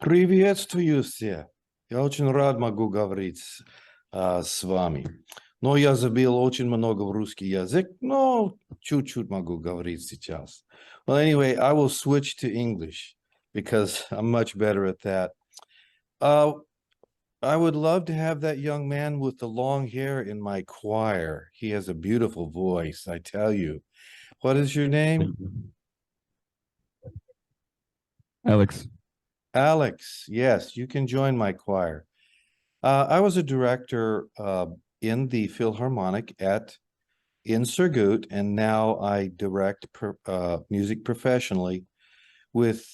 Приветствую всех. Я очень рад могу говорить с вами. Но я забил очень много в русский язык, но чуть-чуть могу говорить сейчас. Well, anyway, I will switch to English because I'm much better at that. I would love to have that young man with the long hair in my choir. He has a beautiful voice, I tell you. What is your name? Alex. Alex. Yes, you can join my choir. I was a director in the Philharmonic in Surgut, and now I direct music professionally with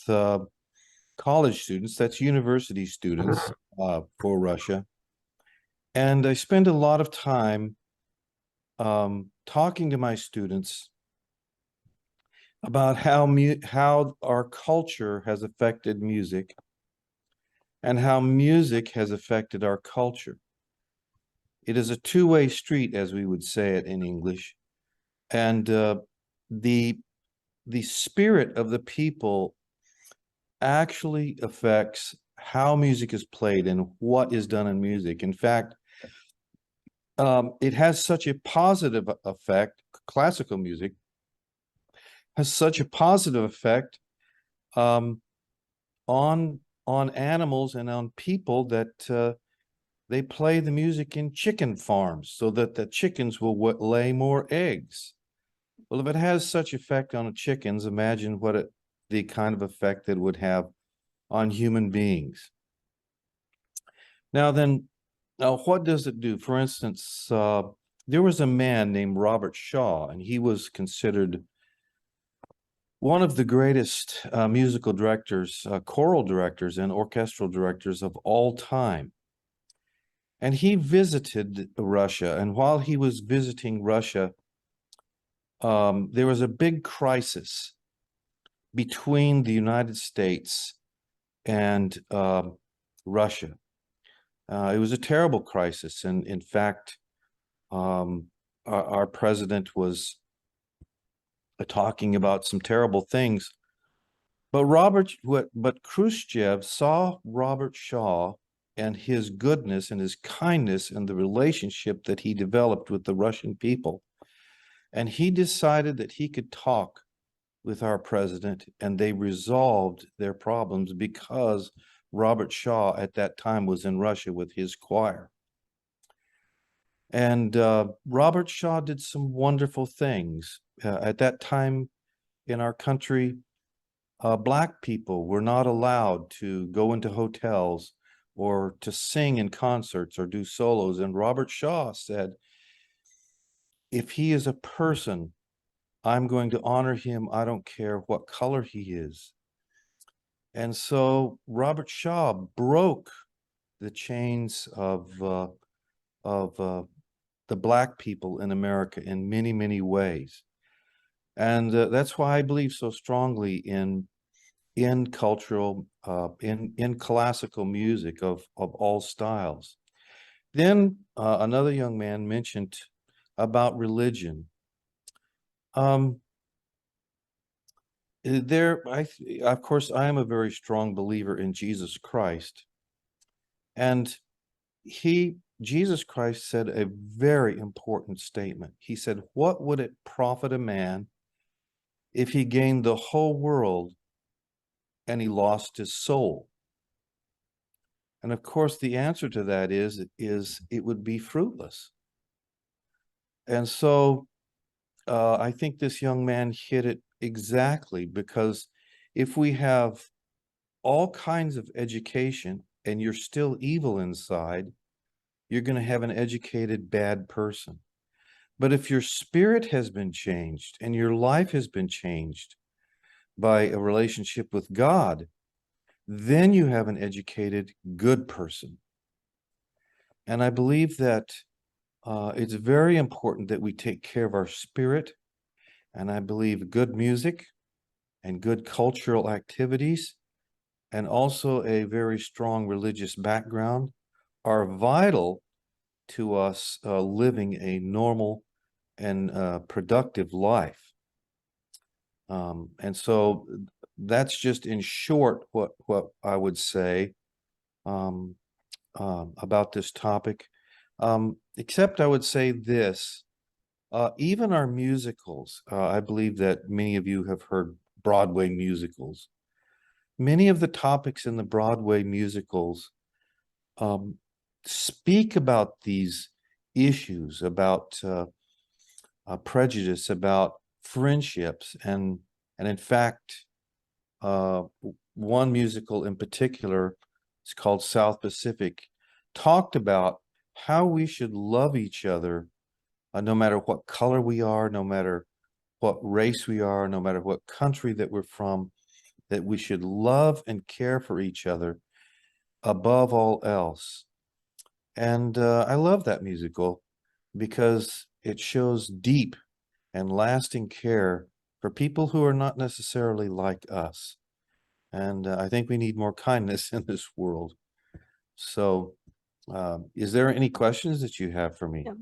college students. That's university students for Russia. And I spend a lot of time talking to my students about how our culture has affected music and how music has affected our culture. It is a two-way street, as we would say it in English. And the spirit of the people actually affects how music is played and what is done in music. In fact, it has such a positive effect. Classical music has such a positive effect on animals and on people that they play the music in chicken farms so that the chickens will lay more eggs. Well, if it has such effect on the chickens, imagine the kind of effect it would have on human beings. Now then, what does it do? For instance, there was a man named Robert Shaw, and he was considered one of the greatest musical directors, choral directors, and orchestral directors of all time. And he visited Russia, and while he was visiting Russia, there was a big crisis between the United States and Russia. It was a terrible crisis, and in fact, our president was talking about some terrible things. But Khrushchev saw Robert Shaw and his goodness and his kindness and the relationship that he developed with the Russian people. And he decided that he could talk with our president, and they resolved their problems because Robert Shaw at that time was in Russia with his choir. And Robert Shaw did some wonderful things. At that time in our country, Black people were not allowed to go into hotels or to sing in concerts or do solos. And Robert Shaw said, if he is a person, I'm going to honor him. I don't care what color he is. And so Robert Shaw broke the chains of the Black people in America in many, many ways. And that's why I believe so strongly in cultural, in classical music of all styles. Then another young man mentioned about religion. Of course, I am a very strong believer in Jesus Christ. And Jesus Christ said a very important statement. He said, what would it profit a man if he gained the whole world and he lost his soul? And of course, the answer to that is it would be fruitless. And so I think this young man hit it exactly, because if we have all kinds of education and you're still evil inside, you're going to have an educated bad person. But if your spirit has been changed and your life has been changed by a relationship with God, then you have an educated good person. And I believe that it's very important that we take care of our spirit. And I believe good music and good cultural activities and also a very strong religious background are vital to us living a normal and productive life. And so that's just in short what I would say about this topic. Except I would say this, even our musicals, I believe that many of you have heard Broadway musicals. Many of the topics in the Broadway musicals speak about these issues, about prejudice, about friendships, and in fact, one musical in particular, it's called South Pacific, talked about how we should love each other no matter what color we are, no matter what race we are, no matter what country that we're from, that we should love and care for each other above all else. And I love that musical because it shows deep and lasting care for people who are not necessarily like us. And I think we need more kindness in this world. So is there any questions that you have for me? Yeah.